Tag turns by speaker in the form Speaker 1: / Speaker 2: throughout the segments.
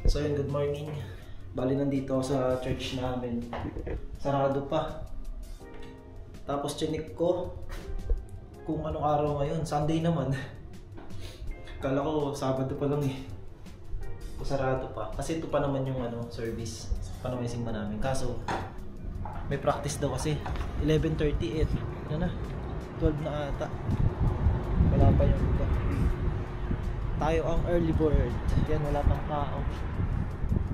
Speaker 1: So yun, good morning. Bali nandito ako sa church namin. Sarado pa. Tapos chinik ko kung anong araw ngayon. Sunday naman. Kala ko Sabado pa lang eh. Sarado pa. Kasi ito pa naman yung service. Pa naman yung simba namin. Kaso may practice daw kasi 11:38. Ano na? 12 na ata. Wala pa yung iba. Tayo ang early bird. Yan, wala pang tao.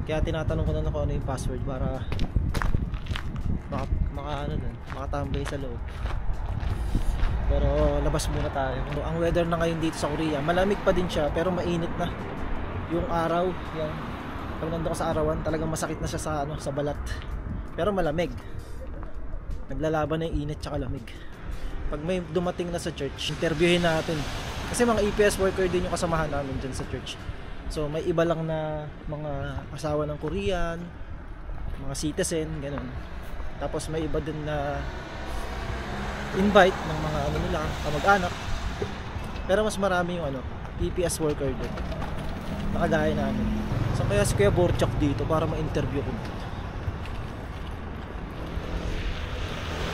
Speaker 1: Kaya tinatanong ko na kung ano yung password para makatambay sa loob. Pero labas muna tayo. Ang weather na ngayon dito sa Korea, malamig pa din siya pero mainit na. Yung araw, yan. Pag nandun ka sa arawan, talagang masakit na siya sa balat. Pero malamig. Naglalaban na yung init tsaka lamig. Pag may dumating na sa church, interviewin natin. Kasi mga EPS worker din yung kasamahan namin dyan sa church. So may iba lang na mga asawa ng Korean, mga citizen, ganun. Tapos may iba din na invite ng mga nila, kamag-anak. Pero mas marami yung EPS worker din. Nakagaya namin. So kaya si Kuya Borchak dito para ma-interview ko.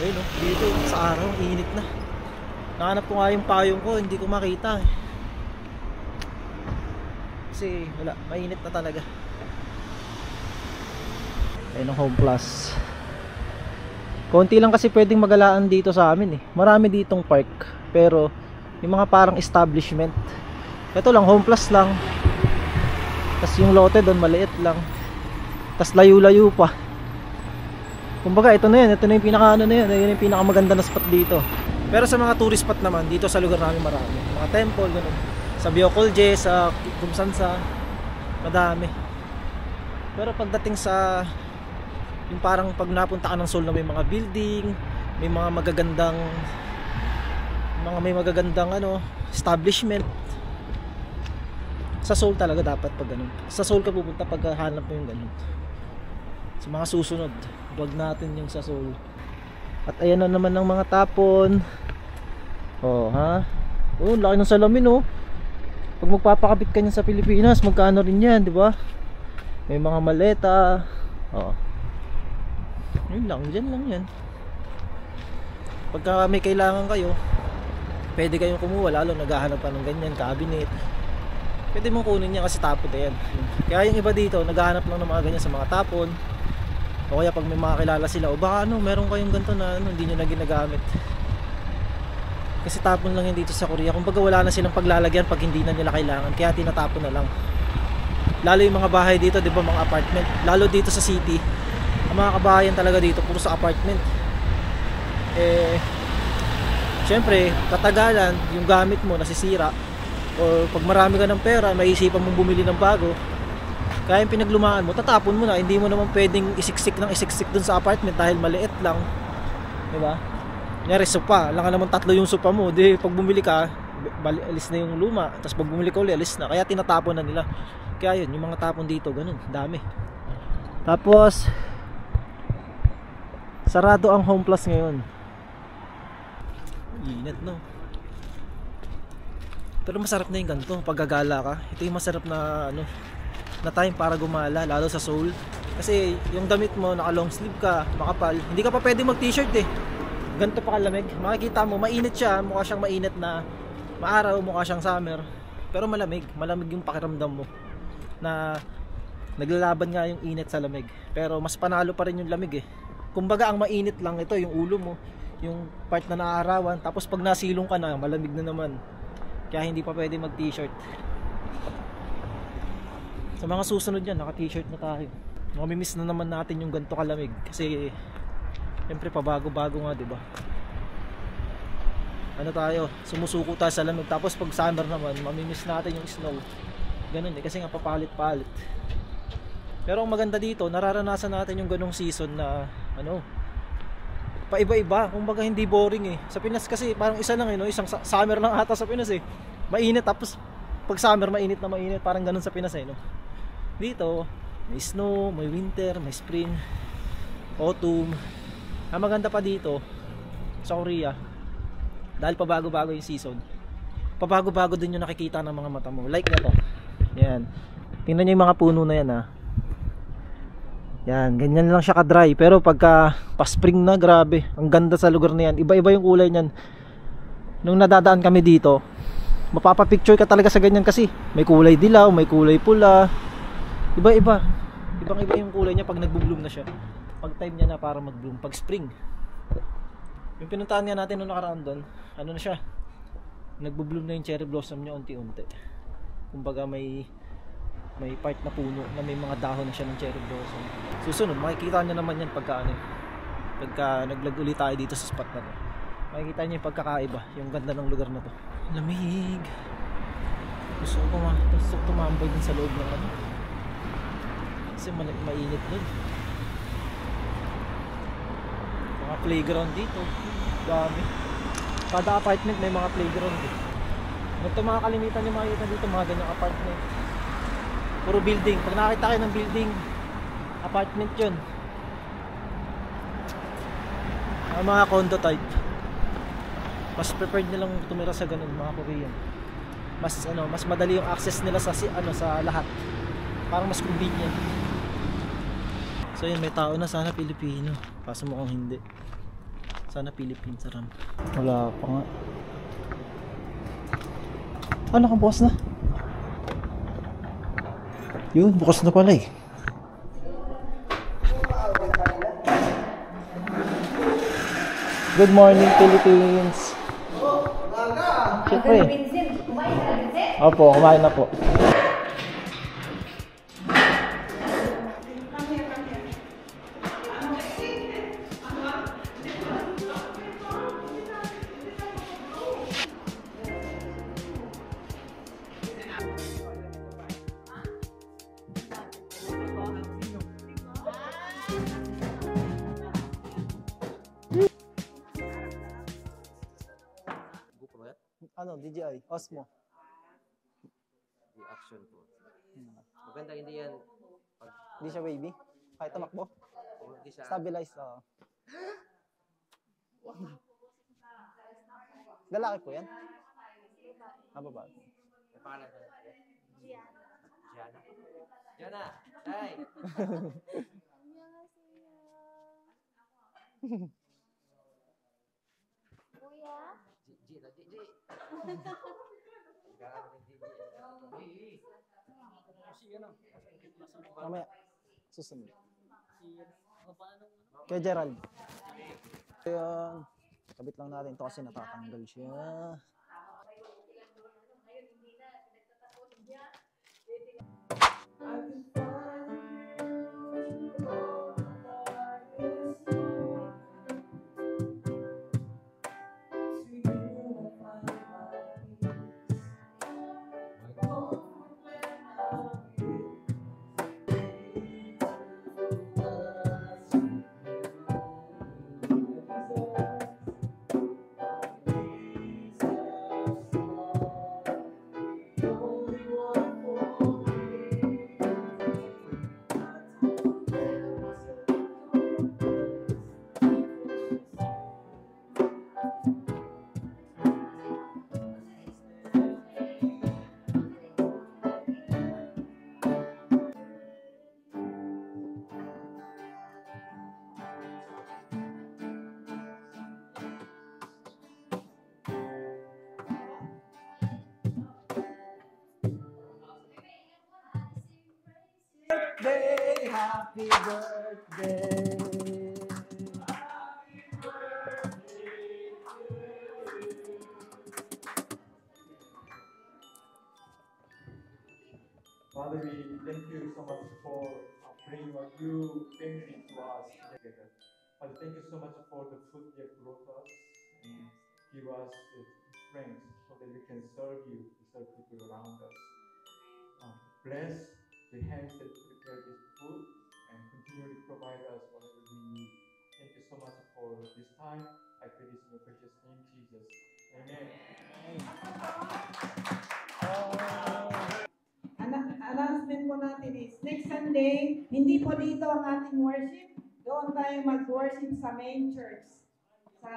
Speaker 1: Ayun dito sa araw, init na. Nahanap ko nga yung payong ko, hindi ko makita eh. Kasi wala, mainit na talaga. Ayun ang Home Plus. Konti lang kasi pwedeng magalaan dito sa amin eh. Marami ditong park, pero yung mga parang establishment. Ito lang, Home Plus lang. Tapos yung lote doon maliit lang. Tapos layo-layo pa. Kumbaga ito na yan, ito na yung pinaka na yan. Ito yung pinakamaganda na spot dito. Pero sa mga tourist spot naman, dito sa lugar namin marami. Mga temple, ganun. Sa Byeongkolje, sa Kumsansa, madami. Pero pagdating sa yung parang pag napunta ka ng Seoul na may mga building, may mga magagandang establishment. Sa Seoul talaga dapat pag ganun. Sa Seoul ka pupunta pag hanap mo yung ganun. Sa mga susunod, vlog natin yung sa Seoul. At ayan na naman ng mga tapon. Oh, ha? Oh, laki ng salamin oh. Pag magpapakabit ka niyan sa Pilipinas, magkano rin yan, di ba? May mga maleta. Oh. Yun lang, dyan lang yan. Pagka may kailangan kayo, pwede kayong kumuha, lalo naghahanap pa ng ganyan, cabinet. Pwede mong kunin niya kasi tapon na yan. Kaya yung iba dito, naghahanap lang ng mga ganyan sa mga tapon. O kaya pag may mga kilala sila, o baka meron kayong ganito na hindi nyo na ginagamit. Kasi tapon lang yan dito sa Korea. Kumbaga wala na silang paglalagyan pag hindi na nila kailangan. Kaya tinatapon na lang. Lalo yung mga bahay dito, di ba, mga apartment. Lalo dito sa city, ang mga kabahayan talaga dito puro sa apartment. Syempre, katagalan, yung gamit mo nasisira. O pag marami ka ng pera, maisipan mong bumili ng bago. Kaya yung pinaglumaan mo, tatapon mo na. Hindi mo naman pwedeng isiksik dun sa apartment dahil maliit lang. Di ba? Kunyari sopa, lang naman 3 yung sopa mo. Di pag bumili ka, alis na yung luma. Tapos pag bumili ka ulit, alis na. Kaya tinatapon na nila. Kaya yun, yung mga tapon dito, ganun, dami. Tapos sarado ang Home Plus ngayon. Init no. Pero masarap na yung ganito pag gagala ka. Ito yung masarap na na time para gumala, lalo sa Seoul. Kasi yung damit mo, naka long sleeve ka, makapal. Hindi ka pa pwede mag t-shirt eh. Ganito pa kalamig. Makikita mo, mainit siya. Mukha siyang mainit na maaraw, mukha siyang summer. Pero malamig. Malamig yung pakiramdam mo. Na naglalaban nga yung init sa lamig. Pero mas panalo pa rin yung lamig eh. Kumbaga ang mainit lang ito, yung ulo mo. Yung part na naaarawan. Tapos pag nasilong ka na, malamig na naman. Kaya hindi pa pwede mag t-shirt. Sa mga susunod yan, naka t-shirt na tayo. Mamimiss na naman natin yung ganito kalamig. Kasi siyempre pabago-bago nga, diba? Tayo, sumusuko tayo sa lamig. Tapos pag summer naman, mamimiss natin yung snow. Ganun eh, kasi nga papalit-palit. Pero ang maganda dito, nararanasan natin yung ganong season na paiba-iba. Kumbaga hindi boring eh. Sa Pinas kasi parang isa lang isang summer lang ata sa Pinas eh. Mainit, tapos pag summer mainit na mainit. Parang ganun sa Pinas eh, no? Dito, may snow, may winter, may spring, autumn. Ang maganda pa dito sa Korea, dahil pabago-bago yung season, pabago-bago din yung nakikita ng mga mata mo. Like na to. Yan. Tingnan nyo yung mga puno na yan ha. Yan, ganyan lang siya ka-dry. Pero pagka pa-spring na, grabe. Ang ganda sa lugar na yan. Iba-iba yung kulay niyan. Nung nadadaan kami dito, mapapapicture ka talaga sa ganyan kasi may kulay dilaw, may kulay pula. Iba-iba. Ibang-iba yung kulay niya pag nagbo-bloom na siya. Pag time niya na para mag-bloom, pag spring. Yung pinuntahan nga natin nung nakaraan doon, ano na siya? Nagbo-bloom na yung cherry blossom niya unti-unti. Kumbaga may part na puno na may mga dahon na siya ng cherry blossom. Susunod, makikita nyo naman yan pagka naglag ulit tayo dito sa spot na to. Makikita nyo yung pagkakaiba, yung ganda ng lugar na to. Lamig. Gusto ko tumambay din sa loob ng ano. Kasi mainit dun. Mga playground dito. Dami. Kada apartment may mga playground eh. Ito mga kalimitan yung makikita dito, mga ganyang apartment. Puro building. Pag nakita kayo ng building, apartment yun. Ang mga condo type, mas preferred nilang tumira sa ganun, mga Korean. Mas madali yung access nila sa lahat. Parang mas convenient. So yun, may tao na, sana Pilipino. Kaso mukhang hindi. Sana Philippine sa RAM. Wala pa nga. Nakabukas na. Yun, bukas na pala eh. Good morning, Philippines. Siyempre. Opo, kumain na po. DJI Osmo.
Speaker 2: Action po. Maganda hindi yan.
Speaker 1: Hindi siya wavy? Kahit tumakbo?
Speaker 2: Hindi siya.
Speaker 1: Stabilized. Lalaki po yan? Babae.
Speaker 2: May pangalan siya. Gianna. Gianna! Hi!
Speaker 3: Kuya?
Speaker 2: Gigi.
Speaker 1: Mamaya. Susunod. Kaya Gerald. Ayan. Kabit lang natin ito kasi natatanggal siya. Happy birthday.
Speaker 4: Father, we thank you so much for bringing what you family to us together. Father, thank you so much for the food you have brought us and give us the strength so that we can serve you, serve people around us. Bless the hands that prepare this food and continue to provide us whatever we need. Thank you so much for this time. I pray this in your precious name, Jesus. Amen.
Speaker 5: Announcement po natin is next Sunday, hindi po dito ang ating worship. Doon tayo mag-worship sa main church. Sa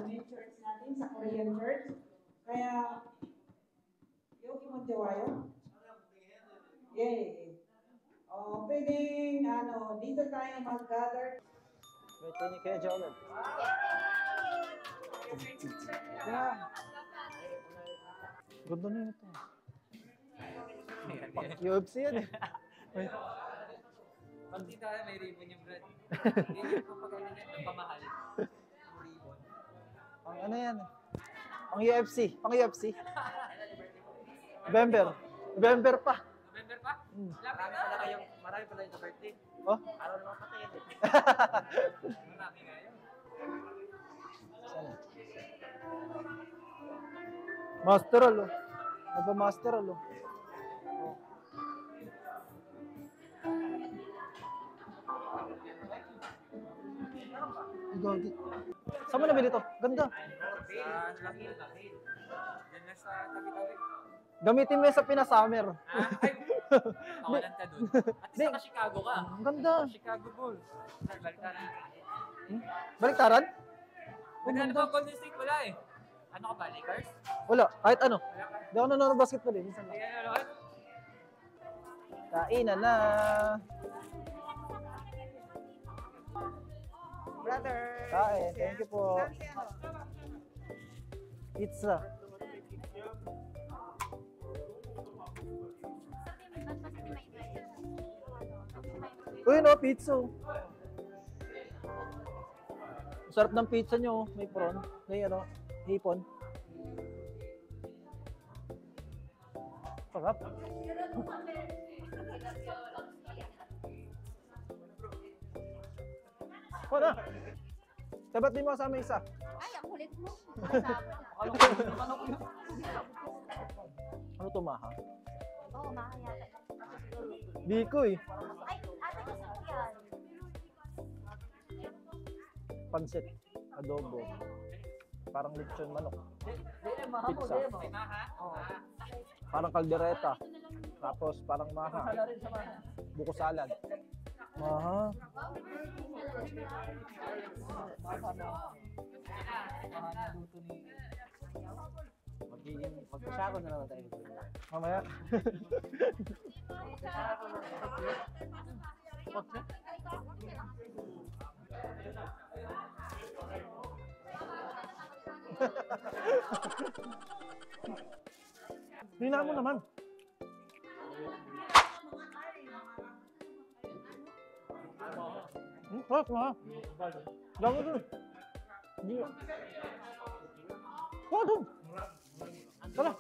Speaker 5: main church natin, sa Korean church. Kaya, yogi mo jawayo? Yeah. O, pwedeng, dito tayo mag-gather.
Speaker 1: Wait, kaya ni Kuya Joel. Yeah. Ganda na yun ito. UFC yan eh.
Speaker 2: Pag dito may ribbon yung brad. Hindi yung kapag ng pamahal. Ribbon.
Speaker 1: Ang ano yan? Pang UFC. Pang UFC. November. November pa.
Speaker 2: November pa? Marami pala yung birthday.
Speaker 1: Oh?
Speaker 2: Araw naman patay yan eh. Marami nga yun.
Speaker 1: Masteral oh. Nagpa-masteral oh. Gagi. Saan mo nabili to? Ganda.
Speaker 2: Sa Lakil. Yan na sa tabi-tabi.
Speaker 1: Gamitin mo yan sa Pina-Summer.
Speaker 2: Ay! Kawalan ka dun. At isa ka Chicago ka.
Speaker 1: Ang ganda.
Speaker 2: Chicago Bulls. Baliktaran.
Speaker 1: Baliktaran?
Speaker 2: Ano ba Golden State? Wala eh. Ano ka ba? Lakers?
Speaker 1: Wala. Kahit ano.
Speaker 2: Wala ka?
Speaker 1: Hindi ako nanonood ng basketball eh. Minsan lang.
Speaker 2: Hindi ano?
Speaker 1: Kainan na.
Speaker 5: Brother.
Speaker 1: Kain. Thank you po. Pizza. Uy, no, pizza. Sarap ng pizza nyo. May prawn. May ano, hipon. Sarap. Wala. Sabat din mo kasama isa.
Speaker 3: Ay, ang kulit mo.
Speaker 1: Ano to, Maha?
Speaker 3: Oo, makayata.
Speaker 1: Di ko eh.
Speaker 3: Ay, ate gusto ko yan.
Speaker 1: Pansit. Adobo. Parang lechon manok. Pizza.
Speaker 2: May maha?
Speaker 1: Parang kaldereta. Tapos parang maha. Buko salad. Maha.
Speaker 2: Magkasako na naman tayo.
Speaker 1: Mamaya. Hina mo naman. Harap na. Dami dun. Hindi. Huwag dun. Tara.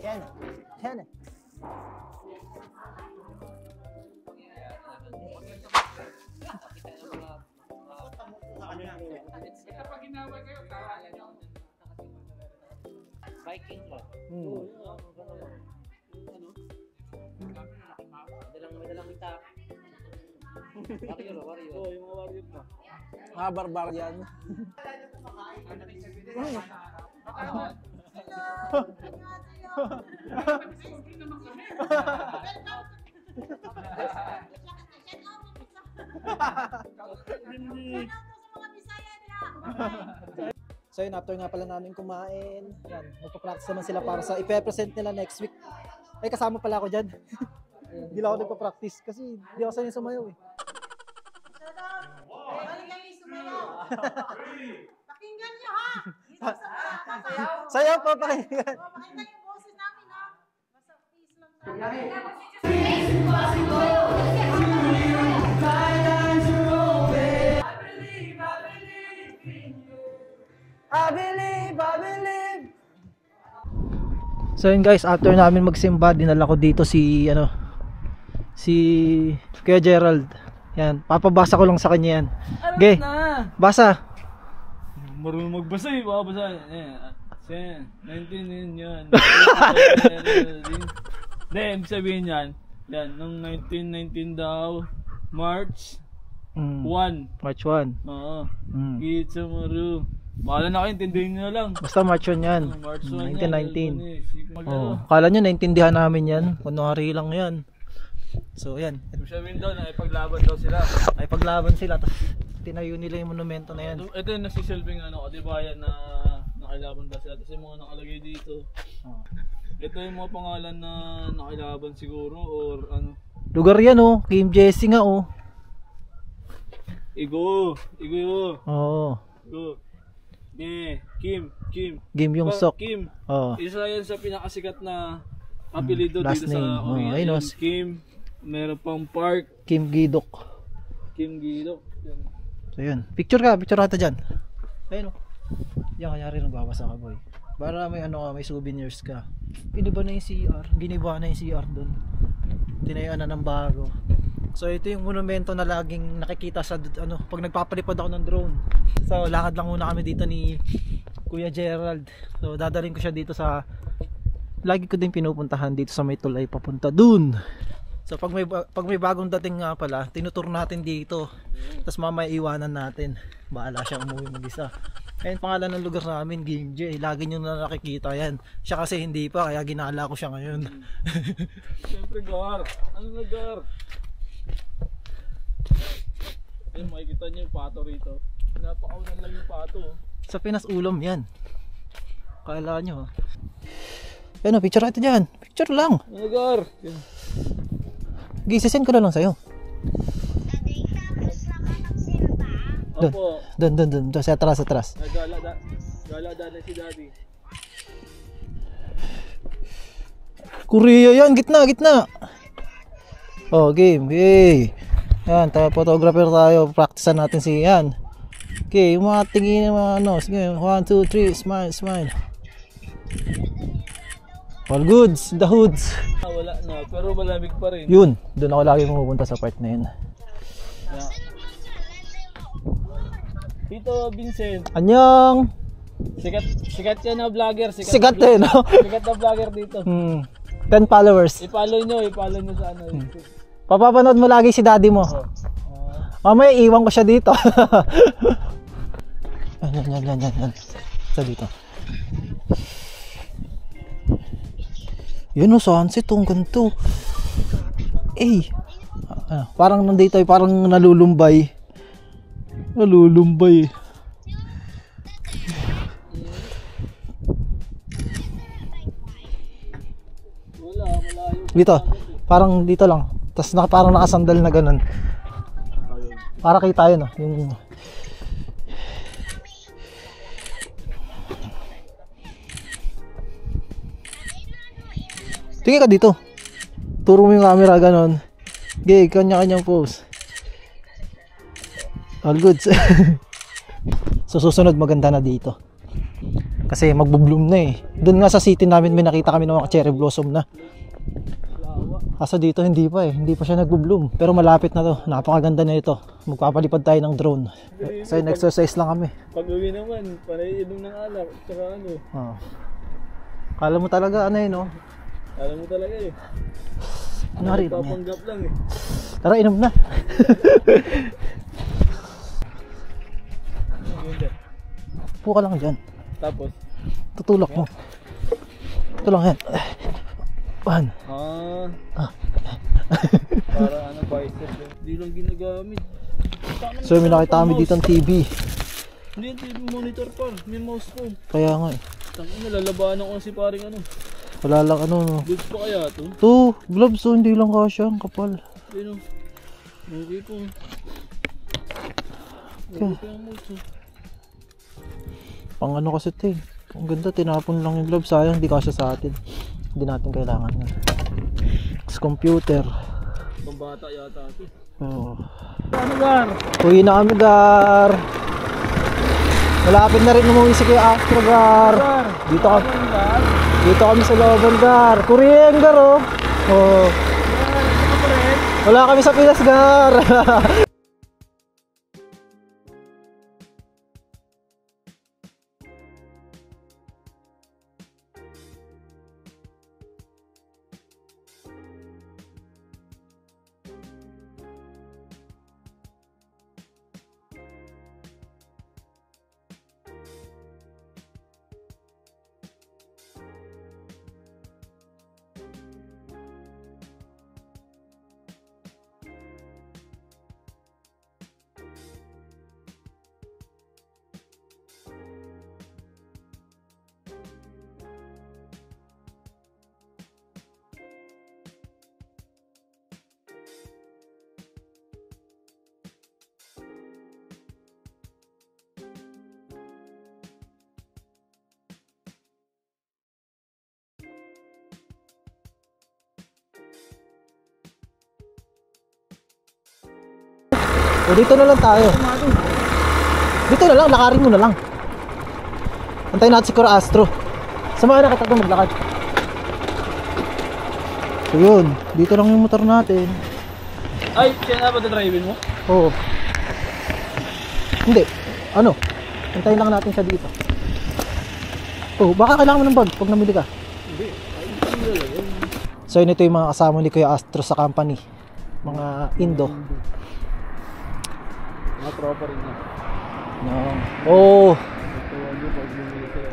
Speaker 1: Yan. Yan.
Speaker 2: Kapag ginawa kayo, kawalan nyo. Viking ba? Madalang itak. Warrior. Oo, yung mga warrior pa.
Speaker 1: Mga barbarian. So yun, after nga pala namin kumain, yan, magpa-practice naman sila para sa ipe-present nila next week. Ay, kasama pala ako dyan. Hindi lang ako nagpa-practice kasi hindi ako sanay sumayaw eh.
Speaker 5: Pakinggan nyo ha!
Speaker 1: Sayaw pa, pakinggan.
Speaker 5: Pakinggan yung boses namin ha! Basta peace lang tayo.
Speaker 1: I believe. So yun guys, after namin magsimba, dinala ko dito si Kuya Gerald. Yan, papabasa ko lang sa kanya yan. Okay, basa.
Speaker 6: Marunong magbasa eh, babasa. 19 yan. Hindi, ibig sabihin yan. Yan, nung 1919 daw, March 1.
Speaker 1: March 1.
Speaker 6: Oo. Kitsa maru. Bahala na kayo, intindihin nyo lang.
Speaker 1: Basta March 1 yan.
Speaker 6: March 1
Speaker 1: 1919.
Speaker 6: yan.
Speaker 1: Oh, kala nyo naintindihan namin yan. Kunwari lang yan. So yan,
Speaker 6: Ibig sabihin daw na ipaglaban daw sila.
Speaker 1: ay paglaban sila tapos tinayo nila yung monumento na yan.
Speaker 6: Ito yung nasisilbing katibayan na nakilaban daw sila. Tapos yung mga nakalagay dito.
Speaker 1: Oh.
Speaker 6: Ito yung mga pangalan na nakilaban siguro or ano.
Speaker 1: Lugar yan oh, Kim Jesse nga oh.
Speaker 6: Igo.
Speaker 1: Oo.
Speaker 6: Igo. Kim.
Speaker 1: Game yung sok.
Speaker 6: Kim.
Speaker 1: Oo.
Speaker 6: Isa yan sa pinakasikat na apelido
Speaker 1: Last
Speaker 6: dito
Speaker 1: name.
Speaker 6: sa Korea.
Speaker 1: Ayun,
Speaker 6: Yan, Kim. Meron pang Park.
Speaker 1: Kim Gidok.
Speaker 6: Kim Gidok. Yan.
Speaker 1: So yun. Picture ka ata dyan. Ayun oh. Yan kaya rin nagbabasa ka boy. Para may may souvenirs ka. Giniba na yung CR. Giniba na yung CR doon. Tinayuan na ng bago. So ito yung monumento na laging nakikita sa pag nagpapalipad ako ng drone. So lakad lang muna kami dito ni Kuya Gerald. So dadalhin ko siya dito sa lagi ko din pinupuntahan dito sa may tulay papunta dun. So pag may bagong dating nga pala, tinutur natin dito. Tapos mamaya iwanan natin. Bahala siya umuwi mag-isa. Ayun pangalan ng lugar namin, Gimje. Lagi nyo na nakikita yan. Siya kasi hindi pa, kaya ginala ko siya ngayon.
Speaker 6: Siyempre Gar. Ano na Gar? Ayun, makikita nyo yung pato rito. Napakaunan lang yung pato.
Speaker 1: Sa Pinas ulam yan. Kala nyo. Ayun o, picture natin dyan. Picture lang.
Speaker 6: Ano Gar? Yan.
Speaker 1: Gisisend ko na lang sa'yo. Doon.
Speaker 6: Opo.
Speaker 1: Doon. Sa atras.
Speaker 6: Gala dali si Daddy.
Speaker 1: Korea yan, gitna. Oh, game. Yay. Yan, photographer tayo. Practicean natin si yan. Okay, yung mga tingin mga sige, 1, 2, 3, smile. All goods, the hoods.
Speaker 6: Wala na, pero malamig pa rin.
Speaker 1: Yun, doon ako lagi pumupunta sa part na yun.
Speaker 6: Yeah. Tito Vincent,
Speaker 1: Anyong!
Speaker 6: sikat yan na vlogger.
Speaker 1: Sikat eh, no?
Speaker 6: Sikat na vlogger dito.
Speaker 1: 10 followers.
Speaker 6: I-follow nyo sa ano.
Speaker 1: Papapanood mo lagi si daddy mo. Mamaya iwan ko siya dito. Yan. Sa dito. Yun o, sunset ang ganito. Parang nandito ay parang nalulumbay.
Speaker 6: Wala, malayo.
Speaker 1: Dito, parang dito lang. Tapos parang nakasandal na ganun. Para kita yun yung tingin ka dito. Turo mo yung camera ganun. Okay, kanya-kanyang pose. All goods. So susunod maganda na dito. Kasi magbo-bloom na eh. Doon nga sa city namin may nakita kami ng mga cherry blossom na. Kaso dito hindi pa eh. Hindi pa siya nagbo-bloom. Pero malapit na to. Napakaganda na ito. Magpapalipad tayo ng drone. So exercise lang kami.
Speaker 6: Pag uwi naman, panay inom ng alak. Tsaka ano.
Speaker 1: Kala mo talaga ano eh no?
Speaker 6: Alam mo talaga eh. Papanggap lang eh.
Speaker 1: Tara inom na. Upo ka lang dyan.
Speaker 6: Tapos?
Speaker 1: Tutulak mo. Ito lang yan. Pan.
Speaker 6: Para ano bicep eh. Hindi lang ginagamit.
Speaker 1: So may nakita kami dito ng TV.
Speaker 6: Hindi yung TV monitor pa. May mouse pa.
Speaker 1: Kaya nga eh.
Speaker 6: Tangina, lalabanan ko si paring ano.
Speaker 1: Wala lang ano no.
Speaker 6: Goods pa kaya to?
Speaker 1: Ito, gloves oh, hindi lang kasya. Ang kapal.
Speaker 6: Ayun o. Okay po.
Speaker 1: Okay. Pang ano kasi ito eh. Ang ganda, tinapon lang yung gloves. Sayang, hindi kasya sa atin. Hindi natin kailangan yan. Tapos computer.
Speaker 6: Pambata yata ito.
Speaker 1: Oo.
Speaker 6: Ano Gar?
Speaker 1: Uwi na kami Gar. Malapit na rin umuwi si Kuya Astro Gar. Dito kami sa Loban Gar. Korean Gar oh. Wala kami sa Pinas Gar. O dito na lang tayo. Dito na lang, lakarin mo na lang. Antayin natin si Kuya Astro. Samahan na kita doon maglakad. So yun, dito lang yung motor natin.
Speaker 6: Ay, siya na ba driving mo?
Speaker 1: Oo. Hindi. Ano? Antayin lang natin siya dito. Oh, baka kailangan mo ng bag pag namili ka.
Speaker 6: Hindi.
Speaker 1: So yun, ito yung mga kasama ni Kuya Astro sa company. Mga Indo.
Speaker 6: Mga tropa rin niya.
Speaker 1: No. Oh,
Speaker 6: Tuwan niyo pag bumili sila.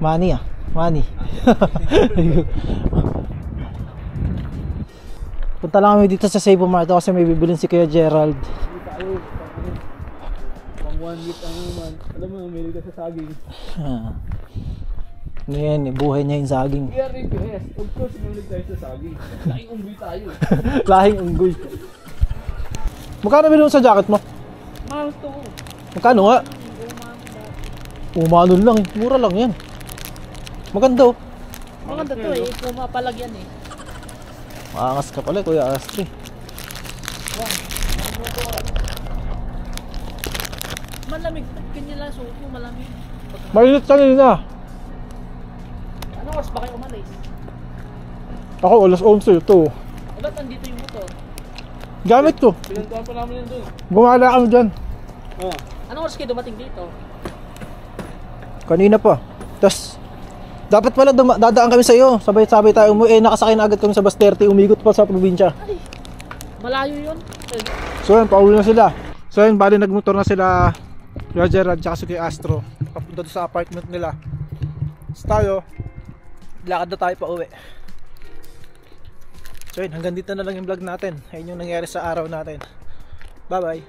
Speaker 1: money ah. Money. Punta lang kami dito sa Save Mart kasi may bibilin si Kuya Gerald.
Speaker 6: Hindi tayo. Pang 1 week ang naman. Alam mo, umili ka sa saging.
Speaker 1: Ah. Ano yan eh, buhay niya yung saging.
Speaker 6: Kaya request. Of course, umili tayo sa saging. Laking umbi tayo.
Speaker 1: Lahing unggoy. Magkano bilhin mo sa jacket mo?
Speaker 2: Mahal to.
Speaker 1: Magkano nga? Umano lang, mura lang yan. Maganda oh.
Speaker 2: Maganda to eh. Pumapalagyan eh.
Speaker 1: Maangas ka pala Kuya Astro.
Speaker 2: Malamig. Ganyan lang suko. Malamig.
Speaker 1: Mainit kanina.
Speaker 2: Anong oras ba kayo umalis?
Speaker 1: Ako alas 11 ito.
Speaker 2: Ba't nandito yung motor?
Speaker 1: Gamit ko.
Speaker 6: Pinantuan pa namin yun doon.
Speaker 1: Gumala kami dyan.
Speaker 6: Oh.
Speaker 2: Anong oras kayo dumating dito?
Speaker 1: Kanina pa. Tapos dapat pala dadaan kami sa iyo. Sabay-sabay tayo umuwi. Nakasakay na agad kami sa bus 30. Umigot pa sa probinsya.
Speaker 2: Ay, malayo yun.
Speaker 1: So yan, pauwi na sila. So yan, bali nagmotor na sila Roger at saka si Kuya Astro. Papunta doon sa apartment nila. Tapos tayo, lakad na tayo pa uwi. So yun, hanggang dito na lang yung vlog natin. Ayun yung nangyari sa araw natin. Bye bye.